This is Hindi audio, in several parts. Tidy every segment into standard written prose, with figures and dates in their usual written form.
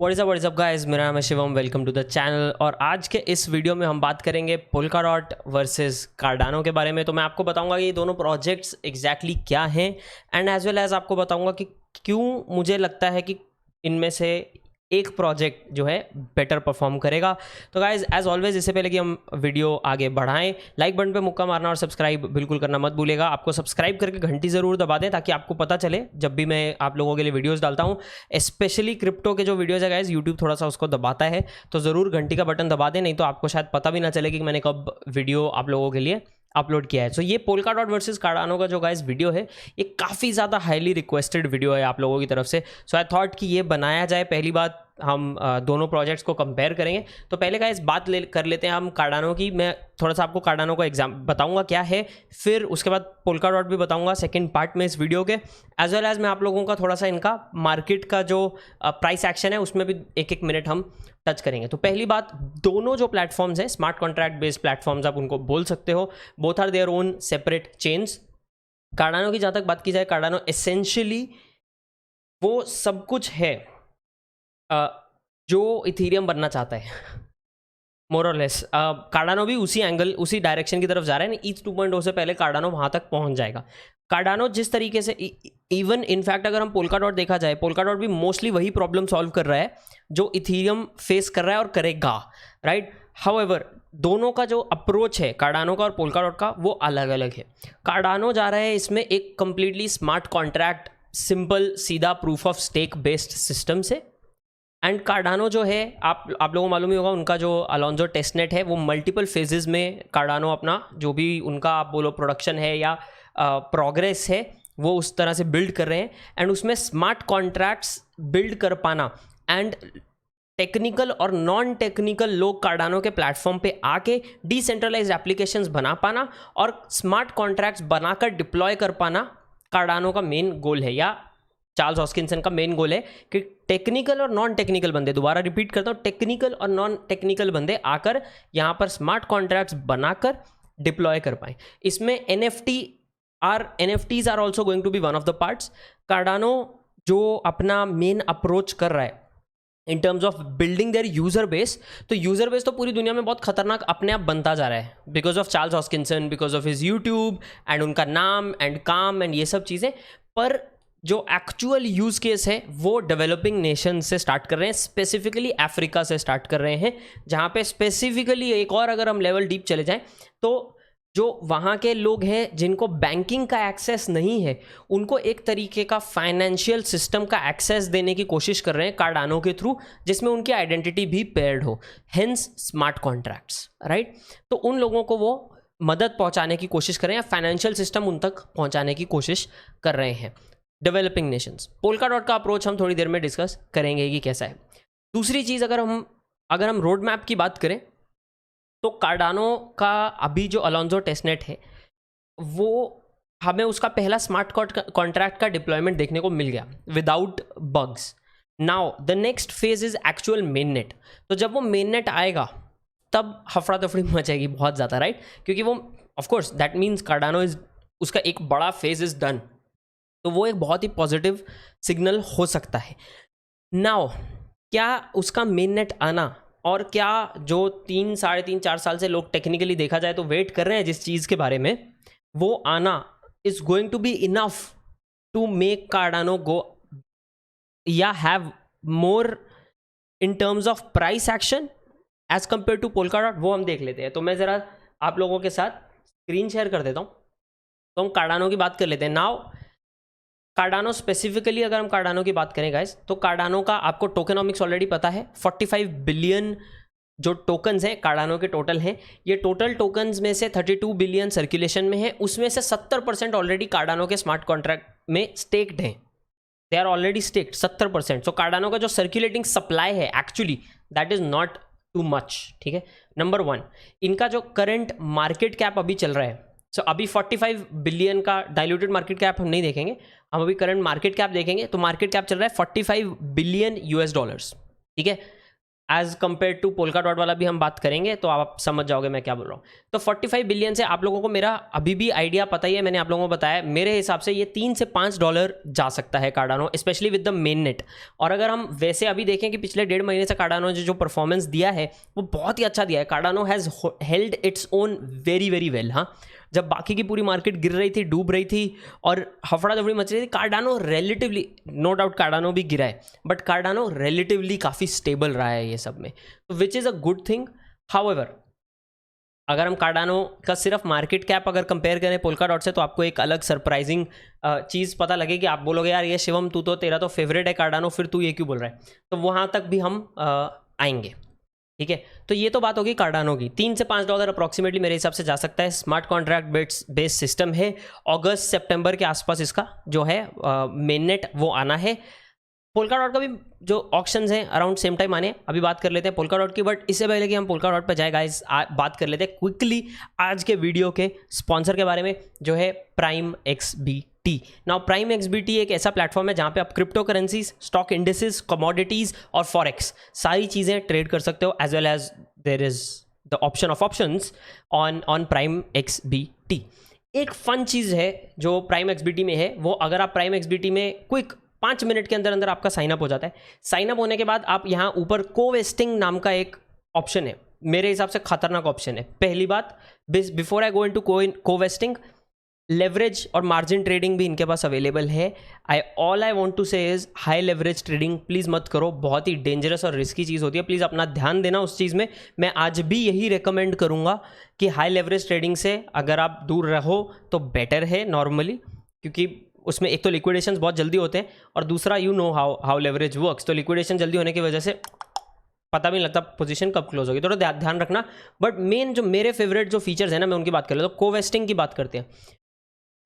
व्हाट्स अप गाइस, मेरा नाम है Shivam. Welcome to the channel. और आज के इस वीडियो में हम बात करेंगे पोल्काडॉट वर्सेस कार्डानो के बारे में। तो मैं आपको बताऊंगा कि ये दोनों प्रोजेक्ट्स एग्जैक्टली क्या हैं एंड एज वेल एज आपको बताऊंगा कि क्यों मुझे लगता है कि इनमें से एक प्रोजेक्ट जो है बेटर परफॉर्म करेगा। तो गाइज एज ऑलवेज, इससे पहले कि हम वीडियो आगे बढ़ाएं, लाइक बटन पे मुक्का मारना और सब्सक्राइब बिल्कुल करना मत भूलिएगा। आपको सब्सक्राइब करके घंटी ज़रूर दबा दें ताकि आपको पता चले जब भी मैं आप लोगों के लिए वीडियोस डालता हूं। स्पेशली क्रिप्टो के जो वीडियोज़ है गाइज, यूट्यूब थोड़ा सा उसको दबाता है, तो ज़रूर घंटी का बटन दबा दें, नहीं तो आपको शायद पता भी ना चले कि मैंने कब वीडियो आप लोगों के लिए अपलोड किया है। सो ये पोल्काडॉट वर्सेस कार्डानो का जो गाइस वीडियो है, ये काफ़ी ज़्यादा हाईली रिक्वेस्टेड वीडियो है आप लोगों की तरफ से। सो आई थॉट कि ये बनाया जाए। पहली बात, हम दोनों प्रोजेक्ट्स को कंपेयर करेंगे। तो पहले गाइस बात कर लेते हैं हम कार्डानो की। मैं थोड़ा सा आपको कार्डानो का एग्जाम बताऊंगा क्या है, फिर उसके बाद पोल्काडॉट भी बताऊंगा सेकंड पार्ट में इस वीडियो के। एज वेल एज मैं आप लोगों का थोड़ा सा इनका मार्केट का जो प्राइस एक्शन है उसमें भी एक मिनट हम टच करेंगे। तो पहली बात, दोनों जो प्लेटफॉर्म्स हैं स्मार्ट कॉन्ट्रैक्ट बेस्ड प्लेटफॉर्म्स आप उनको बोल सकते हो। Both are their own separate chains. Cardano की जहाँ तक बात की जाए, कार्डानो एसेंशियली वो सब कुछ है जो इथीरियम बनना चाहता है, मोर और लेस। कार्डानो भी उसी एंगल, उसी डायरेक्शन की तरफ जा रहा है। ईथ 2.0 से पहले कार्डानो वहाँ तक पहुँच जाएगा। कार्डानो जिस तरीके से, इवन इनफैक्ट अगर हम पोल्काडॉट देखा जाए, पोल्काडॉट भी मोस्टली वही प्रॉब्लम सॉल्व कर रहा है जो इथीरियम फेस कर रहा है और करेगा, राइट। हाउएवर दोनों का जो अप्रोच है कार्डानो का और पोल्काडॉट का, वो अलग अलग है। कार्डानो जा रहा है इसमें एक कंप्लीटली स्मार्ट कॉन्ट्रैक्ट, सिंपल सीधा proof of stake based system से। एंड कार्डानो जो है, आप लोगों को मालूम ही होगा, उनका जो अलोंजो टेस्टनेट है वो मल्टीपल फेजेस में कार्डानो अपना जो भी उनका आप बोलो प्रोडक्शन है या प्रोग्रेस है वो उस तरह से बिल्ड कर रहे हैं। एंड उसमें स्मार्ट कॉन्ट्रैक्ट्स बिल्ड कर पाना एंड टेक्निकल और नॉन टेक्निकल लोग कार्डानो के प्लेटफॉर्म पे आके डिसेंट्रलाइज्ड एप्लीकेशंस बना पाना और स्मार्ट कॉन्ट्रैक्ट्स बनाकर डिप्लॉय कर पाना कार्डानो का मेन गोल है, या चार्ल्स हॉस्किंसन का मेन गोल है कि टेक्निकल और नॉन टेक्निकल बंदे, दोबारा रिपीट करता हूँ, टेक्निकल और नॉन टेक्निकल बंदे आकर यहाँ पर स्मार्ट कॉन्ट्रैक्ट्स बनाकर डिप्लॉय कर पाएँ। इसमें NFTs are also going to be one of the parts. Cardano जो अपना मेन अप्रोच कर रहा है in terms of building their user base, तो यूजर बेस तो पूरी दुनिया में बहुत खतरनाक अपने आप बनता जा रहा है because of Charles Hoskinson, because of his YouTube and उनका नाम एंड काम एंड ये सब चीज़ें। पर जो एक्चुअल यूज़ केस है वो डेवलपिंग नेशन से स्टार्ट कर रहे हैं, स्पेसिफिकली अफ्रीका से स्टार्ट कर रहे हैं, जहाँ पे स्पेसिफिकली एक और अगर हम लेवल डीप चले जाएं तो जो वहाँ के लोग हैं जिनको बैंकिंग का एक्सेस नहीं है, उनको एक तरीके का फाइनेंशियल सिस्टम का एक्सेस देने की कोशिश कर रहे हैं कार्डानो के थ्रू, जिसमें उनकी आइडेंटिटी भी पेयर्ड हो, हेंस स्मार्ट कॉन्ट्रैक्ट्स, राइट। तो उन लोगों को वो मदद पहुँचाने की कोशिश कर रहे हैं, फाइनेंशियल सिस्टम उन तक पहुँचाने की कोशिश कर रहे हैं डेवलपिंग नेशंस। पोल्काडॉट का अप्रोच हम थोड़ी देर में डिस्कस करेंगे कि कैसा है। दूसरी चीज़, अगर हम रोड मैप की बात करें तो कार्डानो का अभी जो अलोंजो टेस्टनेट है वो हमें उसका पहला स्मार्ट कॉन्ट्रैक्ट का डिप्लॉयमेंट देखने को मिल गया without bugs. Now the next phase is actual main net. तो जब वो मेन नेट आएगा तब हफड़ा तफड़ी मचेगी बहुत ज़्यादा, राइट, क्योंकि वो of course that means Cardano is, उसका एक बड़ा फेज इज डन, तो वो एक बहुत ही पॉजिटिव सिग्नल हो सकता है। नाउ क्या उसका मेन नेट आना और क्या जो 3, 3.5, 4 साल से लोग टेक्निकली देखा जाए तो वेट कर रहे हैं जिस चीज़ के बारे में, वो आना is going to be enough to make Cardano go या have more in terms of price action as compare to Polkadot, वो हम देख लेते हैं। तो मैं ज़रा आप लोगों के साथ स्क्रीन शेयर कर देता हूँ, तो हम कार्डानो की बात कर लेते हैं। नाउ कार्डानो स्पेसिफिकली अगर हम कार्डानो की बात करें गाइस, तो कार्डानो का आपको टोकेनॉमिक्स ऑलरेडी पता है। 45 बिलियन जो टोकन्स हैं कार्डानो के टोटल हैं, ये टोटल टोकन्स में से 32 बिलियन सर्कुलेशन में है, उसमें से 70% ऑलरेडी कार्डानो के स्मार्ट कॉन्ट्रैक्ट में स्टेक्ड हैं, they are already staked 70%। So Cardano का जो सर्कुलेटिंग सप्लाई है actually that is not too much, ठीक है। नंबर 1, इनका जो करंट मार्केट कैप अभी चल रहा है, सो अभी 45 बिलियन का डाइल्यूटेड मार्केट कैप हम नहीं देखेंगे, हम अभी करंट मार्केट कैप देखेंगे। तो मार्केट कैप चल रहा है $45 बिलियन, ठीक है। As compared to Polkadot वाला भी हम बात करेंगे तो आप समझ जाओगे मैं क्या बोल रहा हूँ। तो 45 बिलियन से आप लोगों को मेरा अभी भी आइडिया पता ही है, मैंने आप लोगों को बताया, मेरे हिसाब से ये $3 से $5 जा सकता है Cardano, specially with the main net. और अगर हम वैसे अभी देखें कि पिछले 1.5 महीने से कार्डानो ने जो परफॉर्मेंस दिया है वो बहुत ही अच्छा दिया है। Cardano has held its own very very well. हाँ, जब बाकी की पूरी मार्केट गिर रही थी, डूब रही थी और हफड़ा दफड़ी मच रही थी, Cardano relatively, no doubt Cardano भी गिरा है, बट कार्डानो रिलेटिवली काफ़ी स्टेबल रहा है ये सब में, तो which is a good thing. However अगर हम कार्डानो का सिर्फ मार्केट कैप अगर कंपेयर करें पोल्का डॉट से, तो आपको एक अलग सरप्राइजिंग चीज़ पता लगेगी। आप बोलोगे यार ये शिवम तू तो, तेरा तो फेवरेट है कार्डानो, फिर तू ये क्यों बोल रहा है, तो वहाँ तक भी हम आएंगे। ठीक है, तो ये तो बात होगी कार्डानो की। $3 से $5 अप्रॉक्सीमेटली मेरे हिसाब से जा सकता है। स्मार्ट कॉन्ट्रैक्ट बेस्ड सिस्टम है, अगस्त सितंबर के आसपास इसका जो है मेन नेट वो आना है। पोल्का डॉट का भी जो ऑप्शंस हैं अराउंड सेम टाइम आने, अभी बात कर लेते हैं पोल्का डॉट की। बट इससे पहले कि हम पोल्का डॉट पर जाए गाइस, बात कर लेते हैं क्विकली आज के वीडियो के स्पॉन्सर के बारे में, जो है prime XBT। Now prime XBT एक ऐसा प्लेटफॉर्म है जहाँ पे आप cryptocurrencies, stock indices, commodities और फॉरेक्स सारी चीज़ें ट्रेड कर सकते हो, as well as there is the option of options on prime XBT। एक फन चीज़ है जो प्राइम XBT में है, वो अगर आप प्राइम XBT में क्विक 5 मिनट के अंदर अंदर आपका साइनअप हो जाता है। साइनअप होने के बाद आप यहाँ ऊपर कोवेस्टिंग नाम का एक ऑप्शन है, मेरे हिसाब से खतरनाक ऑप्शन है। पहली बात, before I go into covesting, leverage और मार्जिन ट्रेडिंग भी इनके पास अवेलेबल है। All I want to say is high leverage trading please मत करो, बहुत ही डेंजरस और रिस्की चीज़ होती है, प्लीज़ अपना ध्यान देना उस चीज़ में। मैं आज भी यही रिकमेंड करूँगा कि हाई लेवरेज ट्रेडिंग से अगर आप दूर रहो तो बेटर है नॉर्मली, क्योंकि उसमें एक तो लिक्विडेशन बहुत जल्दी होते हैं और दूसरा you know how leverage works, तो लिक्विडेशन जल्दी होने की वजह से पता भी नहीं लगता पोजीशन कब क्लोज होगी, थोड़ा ध्यान रखना। बट मेन जो मेरे फेवरेट जो फीचर्स हैं ना, मैं उनकी बात कर लेता हूँ। कोवेस्टिंग की बात करते हैं।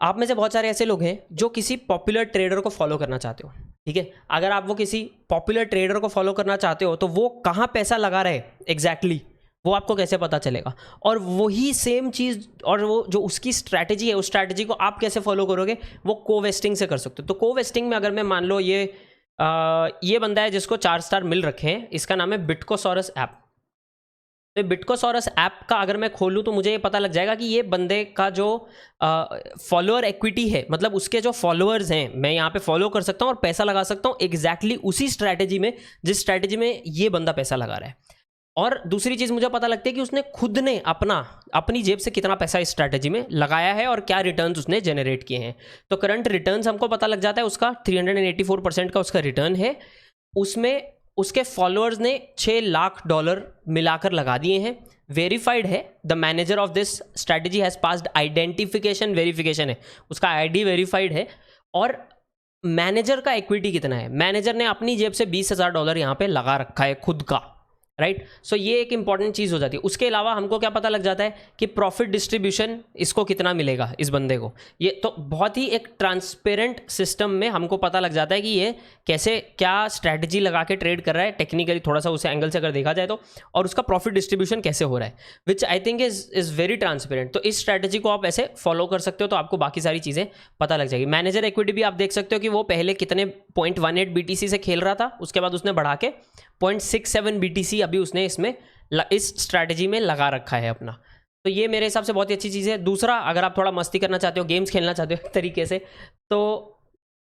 आप में से बहुत सारे ऐसे लोग हैं जो किसी पॉपुलर ट्रेडर को फॉलो करना चाहते हो, ठीक है। अगर आप वो किसी पॉपुलर ट्रेडर को फॉलो करना चाहते हो तो वो कहाँ पैसा लगा रहे एग्जैक्टली वो आपको कैसे पता चलेगा, और वही सेम चीज़ और वो जो उसकी स्ट्रैटेजी है उस स्ट्रैटेजी को आप कैसे फॉलो करोगे, वो कोवेस्टिंग से कर सकते हो। तो कोवेस्टिंग में अगर मैं मान लो ये बंदा है जिसको 4 स्टार मिल रखे हैं, इसका नाम है बिटकोसॉरस ऐप। तो बिटकोसॉरस ऐप का अगर मैं खोलूँ तो मुझे ये पता लग जाएगा कि ये बंदे का जो फॉलोअर एक्विटी है, मतलब उसके जो फॉलोअर्स हैं, मैं यहाँ पे फॉलो कर सकता हूँ और पैसा लगा सकता हूँ एग्जैक्टली उसी स्ट्रैटेजी में जिस स्ट्रैटेजी में ये बंदा पैसा लगा रहा है। और दूसरी चीज़ मुझे पता लगती है कि उसने खुद ने अपनी जेब से कितना पैसा इस स्ट्रैटेजी में लगाया है और क्या रिटर्न्स उसने जनरेट किए हैं। तो करंट रिटर्न्स हमको पता लग जाता है, उसका 384% का उसका रिटर्न है। उसमें उसके फॉलोअर्स ने $6 लाख मिलाकर लगा दिए हैं। वेरीफाइड है, the manager of this strategy has passed identification verification है, उसका ID वेरीफाइड है। और मैनेजर का इक्विटी कितना है, मैनेजर ने अपनी जेब से $20,000 यहाँ पे लगा रखा है खुद का, राइट। सो ये एक इंपॉर्टेंट चीज़ हो जाती है। उसके अलावा हमको क्या पता लग जाता है कि प्रॉफिट डिस्ट्रीब्यूशन इसको कितना मिलेगा इस बंदे को। ये तो बहुत ही एक ट्रांसपेरेंट सिस्टम में हमको पता लग जाता है कि ये कैसे क्या स्ट्रैटेजी लगा के ट्रेड कर रहा है, टेक्निकली थोड़ा सा उसे एंगल से अगर देखा जाए तो, और उसका प्रॉफिट डिस्ट्रीब्यूशन कैसे हो रहा है, which I think is very transparent. तो इस स्ट्रैटेजी को आप ऐसे फॉलो कर सकते हो तो आपको बाकी सारी चीज़ें पता लग जाएगी। मैनेजर इक्विटी भी आप देख सकते हो कि वो पहले कितने 0.18 BTC से खेल रहा था, उसके बाद उसने बढ़ा के 0.67 BTC अभी उसने इसमें इस स्ट्रैटेजी में लगा रखा है अपना। तो ये मेरे हिसाब से बहुत ही अच्छी चीज़ है। दूसरा, अगर आप थोड़ा मस्ती करना चाहते हो, गेम्स खेलना चाहते हो एक तरीके से, तो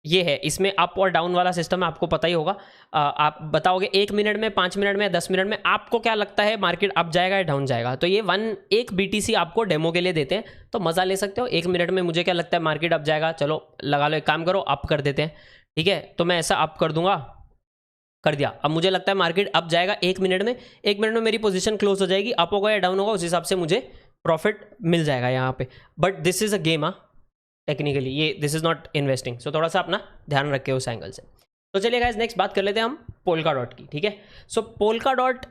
ये है, इसमें अप और डाउन वाला सिस्टम है, आपको पता ही होगा। आप बताओगे 1 मिनट में, 5 मिनट में, 10 मिनट में आपको क्या लगता है मार्केट अप जाएगा या डाउन जाएगा। तो ये 1 BTC आपको डेमो के लिए देते हैं, तो मज़ा ले सकते हो। 1 मिनट में मुझे क्या लगता है मार्केट अप जाएगा, चलो लगा लो, एक काम करो अप कर देते हैं, ठीक है। तो मैं ऐसा अप कर दूंगा, कर दिया। अब मुझे लगता है मार्केट अप जाएगा 1 मिनट में, 1 मिनट में मेरी पोजीशन क्लोज हो जाएगी, अप होगा या डाउन होगा उस हिसाब से मुझे प्रॉफिट मिल जाएगा यहाँ पे। But this is a game, technically ये दिस इज़ नॉट इन्वेस्टिंग, सो थोड़ा सा अपना ध्यान रखे उस एंगल से। तो चलिए गाइस, नेक्स्ट बात कर लेते हैं हम पोल्का डॉट की, ठीक है। So Polkadot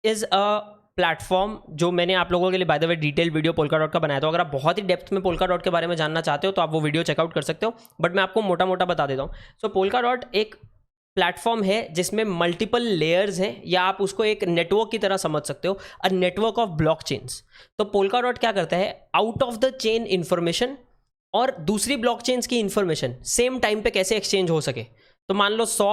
is a platform जो मैंने आप लोगों के लिए by the way detail video Polkadot का बनाया था। अगर आप बहुत ही डेप्थ में पोल्का डॉट के बारे में जानना चाहते हो तो आप वो वीडियो चेकआउट कर सकते हो, बट मैं आपको मोटा मोटा बता देता हूँ। सो पोल्का डॉट एक प्लेटफॉर्म है जिसमें मल्टीपल लेयर्स हैं, या आप उसको एक नेटवर्क की तरह समझ सकते हो, अ नेटवर्क ऑफ ब्लॉकचेन्स। तो पोल्का डॉट क्या करता है, out of the chain information और दूसरी ब्लॉकचेन्स की इन्फॉर्मेशन सेम टाइम पे कैसे एक्सचेंज हो सके। तो मान लो 100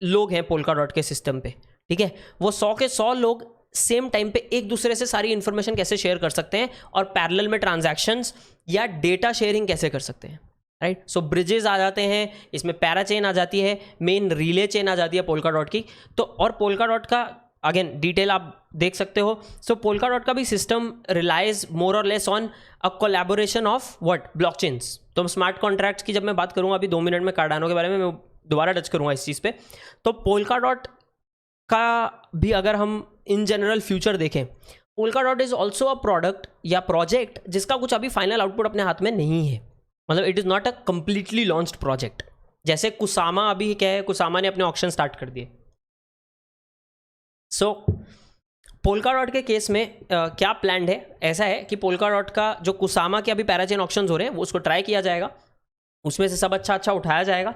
लोग हैं पोल्का डॉट के सिस्टम पे, ठीक है, वो 100 के 100 लोग सेम टाइम पे एक दूसरे से सारी इंफॉर्मेशन कैसे शेयर कर सकते हैं और पैरेलल में ट्रांजैक्शंस या डेटा शेयरिंग कैसे कर सकते हैं, राइट। सो ब्रिजेस आ जाते हैं इसमें, पैरा चेन आ जाती है, मेन रिले चेन आ जाती है पोल्का डॉट की। तो और पोल्का डॉट का अगेन डिटेल आप देख सकते हो। सो पोल्का डॉट का भी सिस्टम रिलाइज मोर और less on a collaboration of what, blockchains. तो स्मार्ट कॉन्ट्रैक्ट्स की जब मैं बात करूंगा अभी 2 मिनट में कार्डानो के बारे में मैं दोबारा टच करूंगा इस चीज़ पे। तो पोल्का डॉट का भी अगर हम इन जनरल फ्यूचर देखें, polka dot is also a product या प्रोजेक्ट जिसका कुछ अभी फाइनल आउटपुट अपने हाथ में नहीं है, मतलब it is not a completely launched project. जैसे कुसामा अभी क्या है, कुसामा ने अपने ऑक्शन स्टार्ट कर दिए। सो पोल्का डॉट के केस में क्या प्लान्ड है, ऐसा है कि पोल्का डॉट का जो कुसामा के अभी पैराचेन ऑक्शंस हो रहे हैं वो उसको ट्राई किया जाएगा, उसमें से सब अच्छा उठाया जाएगा,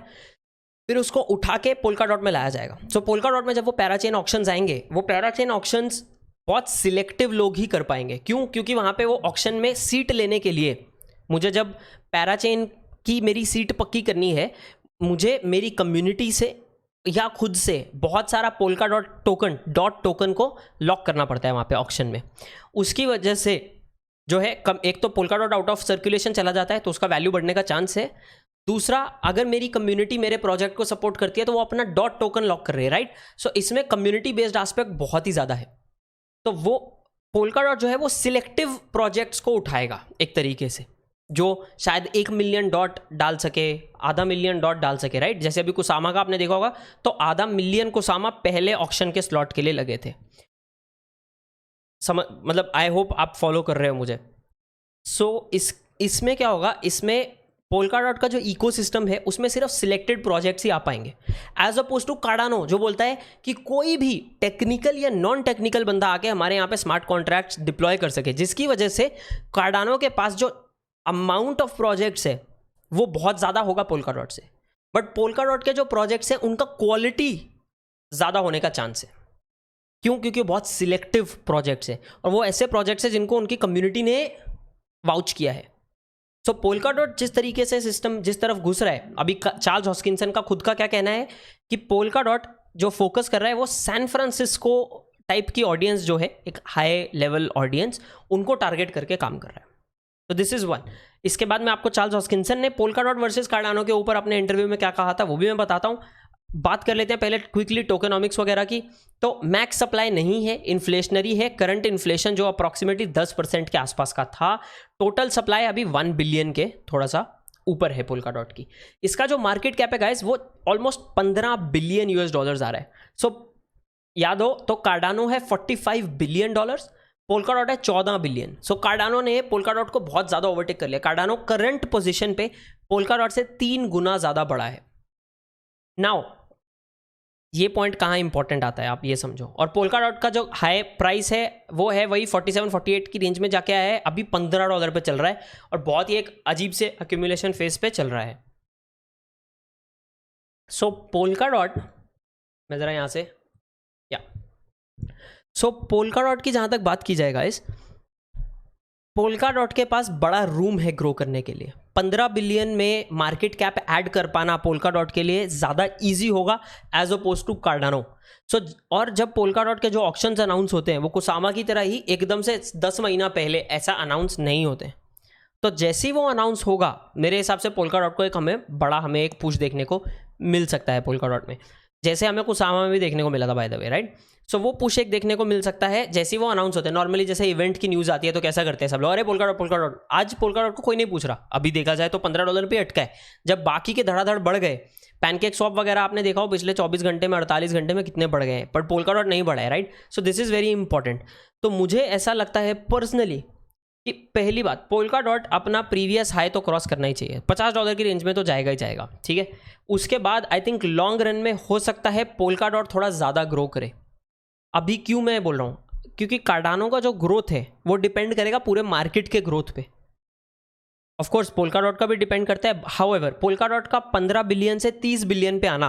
फिर उसको उठा के पोल्का डॉट में लाया जाएगा। सो पोल्का डॉट में जब वो पैराचेन ऑक्शंस आएंगे, वो पैराचेन ऑक्शंस बहुत सिलेक्टिव लोग ही कर पाएंगे। क्यों? क्योंकि वहाँ पे वो ऑक्शन में सीट लेने के लिए, मुझे जब पैराचेन की मेरी सीट पक्की करनी है, मुझे मेरी कम्युनिटी से या खुद से बहुत सारा पोल्का डॉट टोकन को लॉक करना पड़ता है वहाँ पे ऑक्शन में। उसकी वजह से जो है एक तो polka dot out of circulation चला जाता है तो उसका वैल्यू बढ़ने का चांस है। दूसरा, अगर मेरी कम्युनिटी मेरे प्रोजेक्ट को सपोर्ट करती है तो वो अपना डॉट टोकन लॉक कर रही है, राइट। सो इसमें कम्युनिटी बेस्ड एस्पेक्ट बहुत ही ज़्यादा है। तो वो पोल्का डॉट जो है वो सिलेक्टिव प्रोजेक्ट्स को उठाएगा एक तरीके से, जो शायद 1 मिलियन डॉट डाल सके, आधा मिलियन डॉट डाल सके, राइट। जैसे अभी कुसामा का आपने देखा होगा तो आधा मिलियन कुसामा पहले ऑक्शन के स्लॉट के लिए लगे थे। मतलब आई होप आप फॉलो कर रहे हो मुझे। सो इसमें क्या होगा, इसमें पोल्का डॉट का जो इकोसिस्टम है उसमें सिर्फ सिलेक्टेड प्रोजेक्ट्स ही आ पाएंगे, एज अपोज टू कार्डानो जो बोलता है कि कोई भी टेक्निकल या नॉन टेक्निकल बंदा आके हमारे यहाँ पे स्मार्ट कॉन्ट्रैक्ट्स डिप्लॉय कर सके, जिसकी वजह से कार्डानो के पास जो अमाउंट ऑफ प्रोजेक्ट्स है वो बहुत ज़्यादा होगा पोल्का डॉट से, बट पोल्का डॉट के जो प्रोजेक्ट्स हैं उनका क्वालिटी ज़्यादा होने का चांस है। क्यों? क्योंकि बहुत सिलेक्टिव प्रोजेक्ट्स हैं और वो ऐसे प्रोजेक्ट्स हैं जिनको उनकी कम्युनिटी ने वाउच किया है। सो पोल्का डॉट जिस तरीके से सिस्टम जिस तरफ घुस रहा है, अभी चार्ल्स हॉस्किंसन का खुद का क्या कहना है कि पोल्का डॉट जो फोकस कर रहा है वो सैन फ्रांसिस्को टाइप की ऑडियंस जो है, एक हाई लेवल ऑडियंस, उनको टारगेट करके काम कर रहा है। तो दिस इज वन। इसके बाद में आपको चार्ल्स हॉस्किंसन ने पोल्का डॉट वर्सेस कार्डानो के ऊपर अपने इंटरव्यू में क्या कहा था वो भी मैं बताता हूँ। बात कर लेते हैं पहले क्विकली टोकेनॉमिक्स वगैरह की। तो मैक्स सप्लाई नहीं है, इन्फ्लेशनरी है। करंट इन्फ्लेशन जो अप्रॉक्सीमेटली 10% के आसपास का था। टोटल सप्लाई अभी 1 बिलियन के थोड़ा सा ऊपर है पोल्का डॉट की। इसका जो मार्केट कैप है गाइस वो ऑलमोस्ट 15 बिलियन US डॉलर्स आ रहा है। सो याद हो तो कार्डानो है 45 बिलियन डॉलर्स, पोल्का डॉट है 14 बिलियन। सो कार्डानो ने पोल्का डॉट को बहुत ज़्यादा ओवरटेक कर लिया। कार्डानो करंट पोजीशन पे पोल्का डॉट से 3 गुना ज़्यादा बड़ा है। नाउ ये पॉइंट कहाँ इंपॉर्टेंट आता है आप ये समझो। और पोल्का डॉट का जो हाई प्राइस है वो है वही 47-48 की रेंज में जाके आया है, अभी $15 पे चल रहा है और बहुत ही एक अजीब से एक्यूमुलेशन फेज पे चल रहा है। सो पोल्का डॉट, मैं ज़रा यहाँ से सो पोल्का डॉट की जहाँ तक बात की जाएगा, इस पोल्का डॉट के पास बड़ा रूम है ग्रो करने के लिए। 15 बिलियन में मार्केट कैप ऐड कर पाना पोल्का डॉट के लिए ज़्यादा इजी होगा एज अपोज टू कार्डानो। सो और जब पोल्का डॉट के जो ऑक्शंस अनाउंस होते हैं वो कुसामा की तरह ही एकदम से 10 महीना पहले ऐसा अनाउंस नहीं होते। तो जैसे ही वो अनाउंस होगा मेरे हिसाब से पोल्का डॉट को हमें एक पुश देखने को मिल सकता है पोल्का डॉट में, जैसे हमें कुसामा में भी देखने को मिला था बाय द वे, राइट। सो वो पुश एक देखने को मिल सकता है जैसे ही वो अनाउंस होते हैं। नॉर्मली जैसे इवेंट की न्यूज़ आती है तो कैसा करते हैं सब लोग, अरे पोल्का डॉट। आज पोल्का डॉट को कोई नहीं पूछ रहा, अभी देखा जाए तो $15 पे अटका है। जब बाकी के धड़ाधड़ बढ़ गए, पैनकेक स्वैप वगैरह आपने देखा हो पिछले 24 घंटे में 48 घंटे में कितने बढ़ गए हैं, पर पोल्का डॉट नहीं बढ़ा है, right. So this is very important. तो मुझे ऐसा लगता है पर्सनली कि पहली बात, पोल्का डॉट अपना प्रीवियस हाई तो क्रॉस करना ही चाहिए, $50 की रेंज में तो जाएगा ही जाएगा, ठीक है। उसके बाद आई थिंक लॉन्ग रन में हो सकता है पोल्का डॉट थोड़ा ज़्यादा ग्रो करे। अभी क्यों मैं बोल रहा हूँ, क्योंकि कार्डानो का जो ग्रोथ है वो डिपेंड करेगा पूरे मार्केट के ग्रोथ पे। ऑफ कोर्स पोल्का डॉट का भी डिपेंड करता है। हाउएवर पोल्का डॉट का 15 बिलियन से 30 बिलियन पे आना,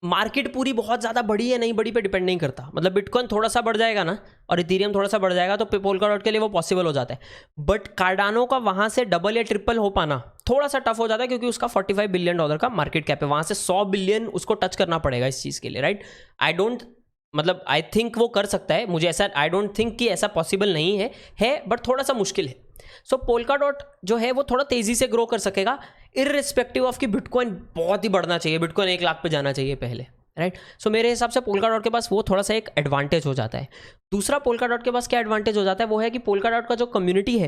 मार्केट पूरी बहुत ज़्यादा बड़ी है नहीं बड़ी पे डिपेंड नहीं करता। मतलब बिटकॉइन थोड़ा सा बढ़ जाएगा ना और इथेरियम थोड़ा सा बढ़ जाएगा तो पोल्का डॉट के लिए वो पॉसिबल हो जाता है, बट कार्डानो का वहाँ से डबल या ट्रिपल हो पाना थोड़ा सा टफ हो जाता है क्योंकि उसका $45 बिलियन का मार्केट कैप है। वहाँ से 100 बिलियन उसको टच करना पड़ेगा इस चीज़ के लिए, राइट। आई डोंट मतलब आई थिंक वो कर सकता है, मुझे ऐसा आई डोंट थिंक कि ऐसा पॉसिबल नहीं है बट थोड़ा सा मुश्किल है। सो पोल्काडॉट जो है वो थोड़ा तेज़ी से ग्रो कर सकेगा, इररिस्पेक्टिव ऑफ कि बिटकॉइन बहुत ही बढ़ना चाहिए, बिटकॉइन 1 लाख पे जाना चाहिए पहले, राइट। सो मेरे हिसाब से पोल्काडॉट के पास वो थोड़ा सा एक एडवांटेज हो जाता है। दूसरा पोल्काडॉट के पास क्या एडवांटेज हो जाता है वो है कि पोल्काडॉट का जो कम्युनिटी है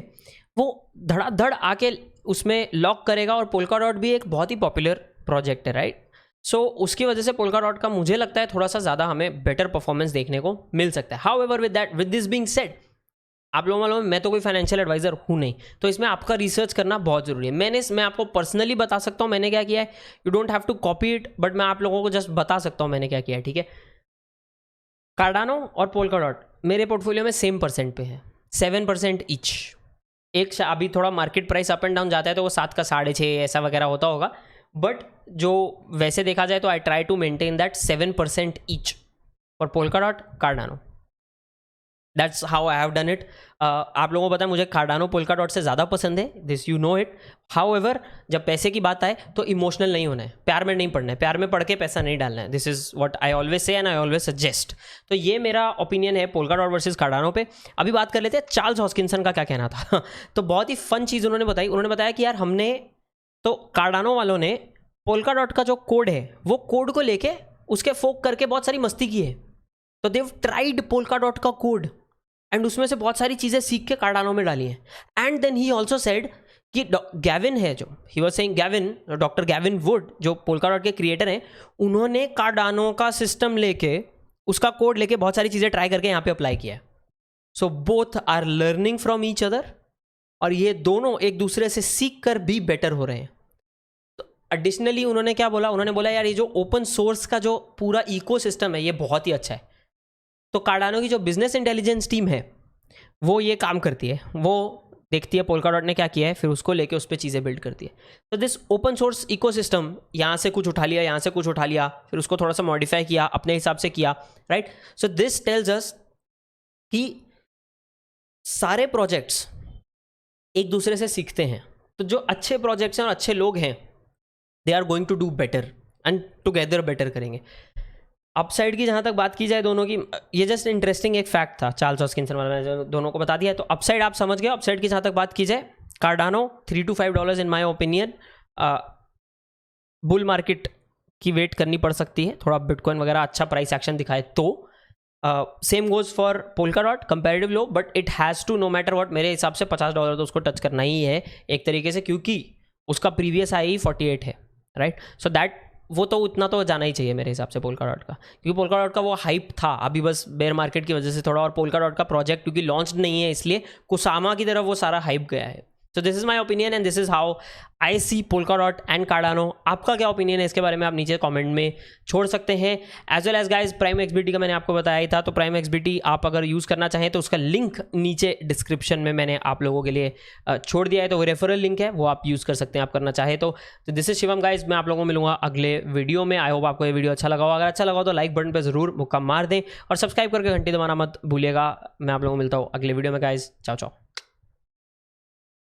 वो धड़ाधड़ आके उसमें लॉक करेगा, और पोल्काडॉट भी एक बहुत ही पॉपुलर प्रोजेक्ट है, राइट। सो उसकी वजह से पोल्काडॉट का मुझे लगता है थोड़ा सा ज़्यादा हमें बेटर परफॉर्मेंस देखने को मिल सकता है। However with this being said, आप लोगों मालूम मैं तो कोई फाइनेंशियल एडवाइजर हूँ नहीं, तो इसमें आपका रिसर्च करना बहुत ज़रूरी है। मैं आपको पर्सनली बता सकता हूँ मैंने क्या किया है, you don't have to copy it, but मैं आप लोगों को जस्ट बता सकता हूँ मैंने क्या किया है, ठीक है। कार्डानो और पोल्काडॉट मेरे पोर्टफोलियो में सेम परसेंट पे है, 7% ईच। एक अभी थोड़ा market price up and down जाता है तो वो 7 का 6.5 ऐसा वगैरह होता होगा, बट जो वैसे देखा जाए तो I try to maintain that 7% each for Polkadot Cardano. That's how I have done it. आप लोगों को पता है मुझे कार्डानो पोल्काडॉट से ज़्यादा पसंद है, this you know it. However जब पैसे की बात आए तो इमोशनल नहीं होना है, प्यार में नहीं पड़ना है, प्यार में पढ़ के पैसा नहीं डालना है। This is what I always say and I always suggest. तो ये मेरा ओपिनियन है पोल्काडॉट वर्सेस कार्डानो पे। अभी बात कर लेते हैं चार्ल्स हॉस्किंसन का क्या कहना था। तो बहुत ही फन चीज़ उन्होंने बताई, उन्होंने बताया कि यार हमने तो कार्डानो वालों ने पोल्काडॉट का जो कोड है वो कोड को लेके उसके फोक करके बहुत सारी मस्ती की है। तो देव ट्राइड पोल्काडॉट का कोड एंड उसमें से बहुत सारी चीज़ें सीख के कार्डानो में डाली हैं। And then he also said कि गैविन है जो he was saying, Gavin, doctor Gavin Wood जो पोल्काडॉट के क्रिएटर हैं, उन्होंने कार्डानो का सिस्टम लेके उसका कोड लेके बहुत सारी चीज़ें ट्राई करके यहाँ पे अप्लाई किया है। So both are learning from each other, और ये दोनों एक दूसरे से सीख कर भी बेटर हो रहे हैं। तो एडिशनली उन्होंने क्या बोला, उन्होंने बोला यार ये जो ओपन सोर्स का जो पूरा इकोसिस्टम है ये बहुत ही अच्छा है। तो कार्डानो की जो बिजनेस इंटेलिजेंस टीम है वो ये काम करती है, वो देखती है पोल्काडॉट ने क्या किया है, फिर उसको लेके उस पर चीज़ें बिल्ड करती है। तो दिस ओपन सोर्स इकोसिस्टम, यहाँ से कुछ उठा लिया, यहाँ से कुछ उठा लिया, फिर उसको थोड़ा सा मॉडिफाई किया, अपने हिसाब से किया, right. So this tells us कि सारे प्रोजेक्ट्स एक दूसरे से सीखते हैं। तो जो अच्छे प्रोजेक्ट्स हैं और अच्छे लोग हैं they are going to do better and together better करेंगे। अपसाइड की जहाँ तक बात की जाए दोनों की, ये जस्ट इंटरेस्टिंग एक फैक्ट था चार्ल्स हॉस्किंसन वाला, मैंने दोनों को बता दिया। तो अपसाइड आप समझ गए। अपसाइड की जहाँ तक बात की जाए, Cardano $3 to $5 in my opinion. Bull market की वेट करनी पड़ सकती है, थोड़ा बिटकॉइन वगैरह अच्छा प्राइस एक्शन दिखाए तो। Same goes for Polkadot, comparative low, but it has to, no matter what, मेरे हिसाब से $50 तो उसको टच करना ही है एक तरीके से, क्योंकि उसका प्रीवियस हाई ही 48 है, राइट। सो दैट वो तो इतना तो जाना ही चाहिए मेरे हिसाब से पोल्काडॉट का, क्योंकि पोल्काडॉट का वो हाइप था, अभी बस बेयर मार्केट की वजह से थोड़ा, और पोल्काडॉट का प्रोजेक्ट क्योंकि लॉन्च नहीं है इसलिए कुसामा की तरफ वो सारा हाइप गया है। So this is my opinion and this is how I see Polkadot and Cardano. आपका क्या ओपिनियन है इसके बारे में आप नीचे कमेंट में छोड़ सकते हैं। As well as guys Prime XBT का मैंने आपको बताया ही था, तो प्राइम एक्सबीटी आप अगर यूज़ करना चाहें तो उसका लिंक नीचे डिस्क्रिप्शन में मैंने आप लोगों के लिए छोड़ दिया है, तो वो रेफरल लिंक है, वो आप यूज़ कर सकते हैं आप करना चाहें तो। दिस इज शिवम गाइज, मैं आप लोगों को मिलूंगा अगले वीडियो में। आई होप आपको ये वीडियो अच्छा लगा हो, अगर अच्छा लगा हो तो लाइक बटन पर जरूर मुक्का मार दें और सब्सक्राइब करके घंटी दबाना मत भूलिएगा। मैं आप लोगों को मिलता हूँ अगले वीडियो में गाइज, चाओ चाओ।